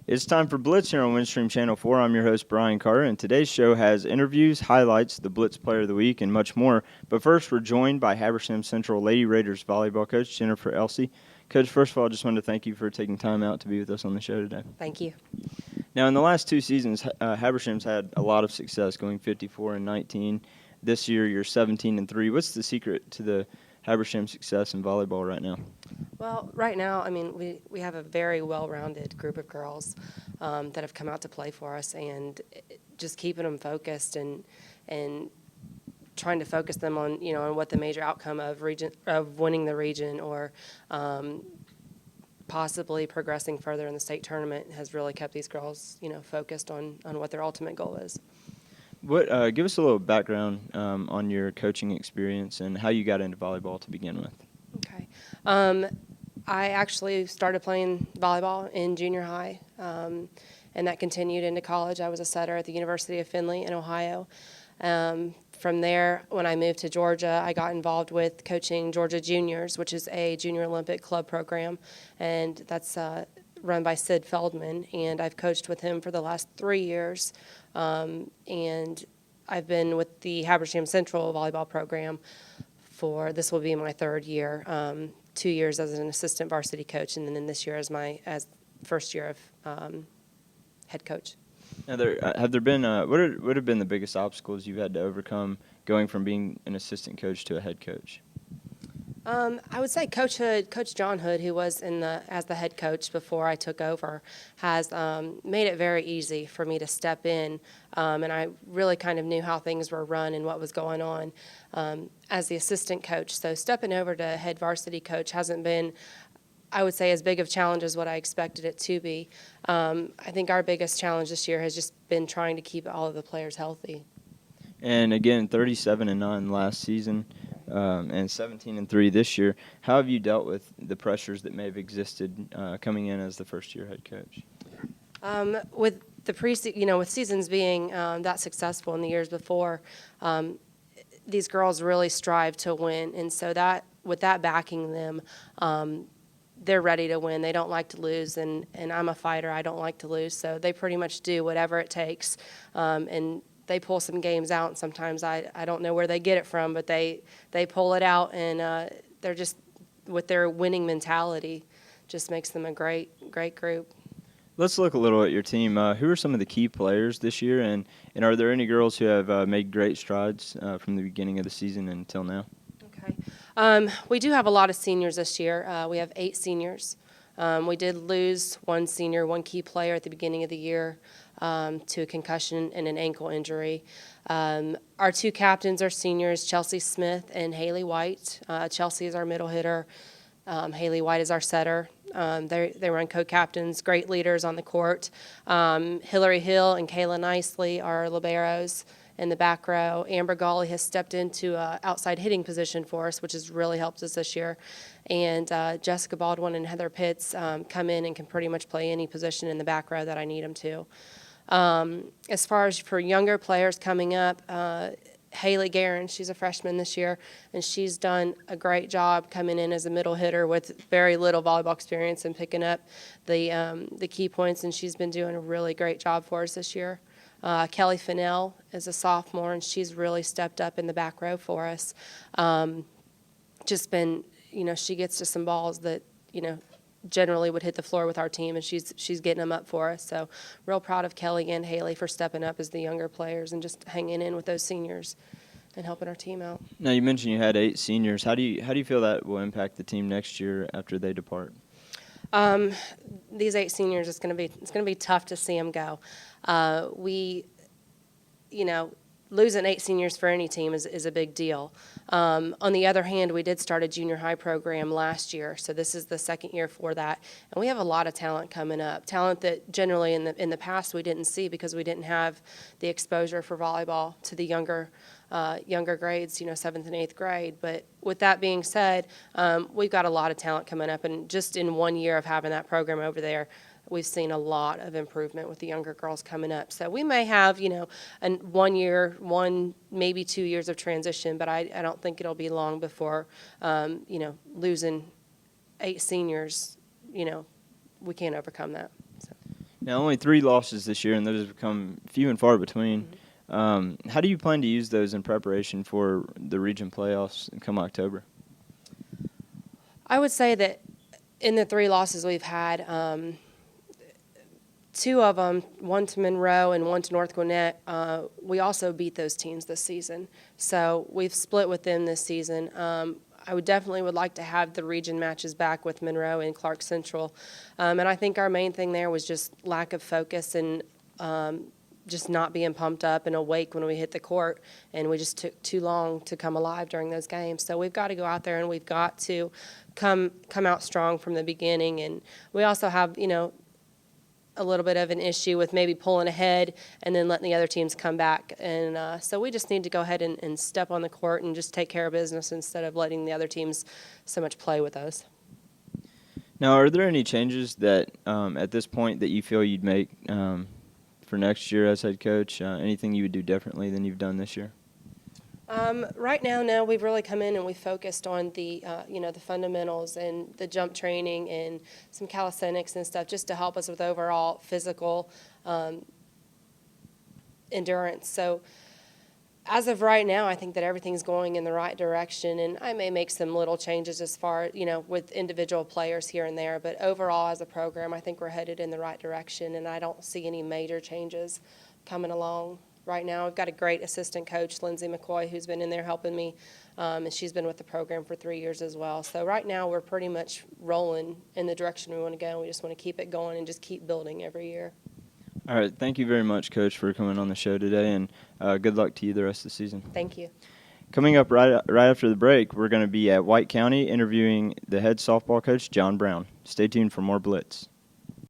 It's time for Blitz here on Windstream Channel 4. I'm your host, Brian Carter, and today's show has interviews, highlights, the Blitz Player of the Week, and much more. But first, we're joined by Habersham Central Lady Raiders volleyball coach, Jennifer Elsey. Coach, first of all, I just wanted to thank you for taking time out to be with us on the show today. Thank you. Now, in the last two seasons, Habersham's had a lot of success, going 54-19. This year, you're 17-3. What's the secret to the Habersham success in volleyball right now? Well, right now, I mean, we have a very well-rounded group of girls that have come out to play for us, and just keeping them focused and trying to focus them on on what the major outcome of winning the region or possibly progressing further in the state tournament has really kept these girls focused on what their ultimate goal is. What? Give us a little background on your coaching experience and how you got into volleyball to begin with. Okay. I actually started playing volleyball in junior high, and that continued into college. I was a setter at the University of Findlay in Ohio. From there, when I moved to Georgia, I got involved with coaching Georgia Juniors, which is a junior Olympic club program, and that's run by Sid Feldman, and I've coached with him for the last 3 years. And I've been with the Habersham Central volleyball program this will be my third year, 2 years as an assistant varsity coach, and then this year as first year of head coach. Now, have there been what have been the biggest obstacles you've had to overcome going from being an assistant coach to a head coach? I would say Coach John Hood, who was as the head coach before I took over, has made it very easy for me to step in, and I really kind of knew how things were run and what was going on as the assistant coach. So stepping over to head varsity coach hasn't been, I would say, as big of a challenge as what I expected it to be. I think our biggest challenge this year has just been trying to keep all of the players healthy. And again, 37-9 last season. And 17-3 this year. How have you dealt with the pressures that may have existed coming in as the first-year head coach? With the with seasons being that successful in the years before, these girls really strive to win, and so with that backing them, they're ready to win. They don't like to lose, and I'm a fighter. I don't like to lose, so they pretty much do whatever it takes, and they pull some games out, and sometimes I don't know where they get it from, but they pull it out, and they're just, with their winning mentality, just makes them a great group. Let's look a little at your team. Who are some of the key players this year, and are there any girls who have made great strides from the beginning of the season until now? Okay. We do have a lot of seniors this year. We have 8 seniors. We did lose one senior, one key player at the beginning of the year to a concussion and an ankle injury. Our 2 captains are seniors, Chelsea Smith and Haley White. Chelsea is our middle hitter. Haley White is our setter. They run co-captains, great leaders on the court. Hillary Hill and Kayla Nicely are liberos in the back row. Amber Gawley has stepped into an outside hitting position for us, which has really helped us this year. And Jessica Baldwin and Heather Pitts come in and can pretty much play any position in the back row that I need them to. As far as for younger players coming up, Haley Guerin, she's a freshman this year, and she's done a great job coming in as a middle hitter with very little volleyball experience and picking up the key points, and she's been doing a really great job for us this year. Kelly Fennell is a sophomore, and she's really stepped up in the back row for us. Just been, she gets to some balls that, generally would hit the floor with our team, and she's getting them up for us. So real proud of Kelly and Haley for stepping up as the younger players and just hanging in with those seniors and helping our team out. Now, you mentioned you had 8 seniors. How do you feel that will impact the team next year after they depart? These 8 seniors, it's going to be tough to see them go. Losing 8 seniors for any team is a big deal. On the other hand, we did start a junior high program last year, so this is the second year for that, and we have a lot of talent coming up. Talent that generally in the past we didn't see because we didn't have the exposure for volleyball to the younger grades, 7th and 8th grade. But with that being said, we've got a lot of talent coming up, and just in 1 year of having that program over there, we've seen a lot of improvement with the younger girls coming up. So we may have, 1 year, maybe 2 years of transition, but I don't think it'll be long before, losing 8 seniors, we can't overcome that. So. Now, only 3 losses this year, and those have become few and far between. How do you plan to use those in preparation for the region playoffs come October? I would say that in the 3 losses we've had, 2 of them, one to Monroe and one to North Gwinnett, we also beat those teams this season. So we've split with them this season. I would definitely like to have the region matches back with Monroe and Clark Central. And I think our main thing there was just lack of focus and just not being pumped up and awake when we hit the court, and we just took too long to come alive during those games. So we've got to go out there and we've got to come out strong from the beginning. And we also have, a little bit of an issue with maybe pulling ahead and then letting the other teams come back. And so we just need to go ahead and step on the court and just take care of business instead of letting the other teams so much play with us. Now, are there any changes that at this point that you feel you'd make for next year as head coach? Anything you would do differently than you've done this year? Right now, no, we've really come in and we focused on the, the fundamentals and the jump training and some calisthenics and stuff just to help us with overall physical endurance. So as of right now, I think that everything's going in the right direction, and I may make some little changes as far, with individual players here and there. But overall, as a program, I think we're headed in the right direction, and I don't see any major changes coming along. Right now, I've got a great assistant coach, Lindsay McCoy, who's been in there helping me, and she's been with the program for 3 years as well. So right now, we're pretty much rolling in the direction we want to go. We just want to keep it going and just keep building every year. All right. Thank you very much, Coach, for coming on the show today, and good luck to you the rest of the season. Thank you. Coming up right after the break, we're going to be at White County interviewing the head softball coach, John Brown. Stay tuned for more Blitz.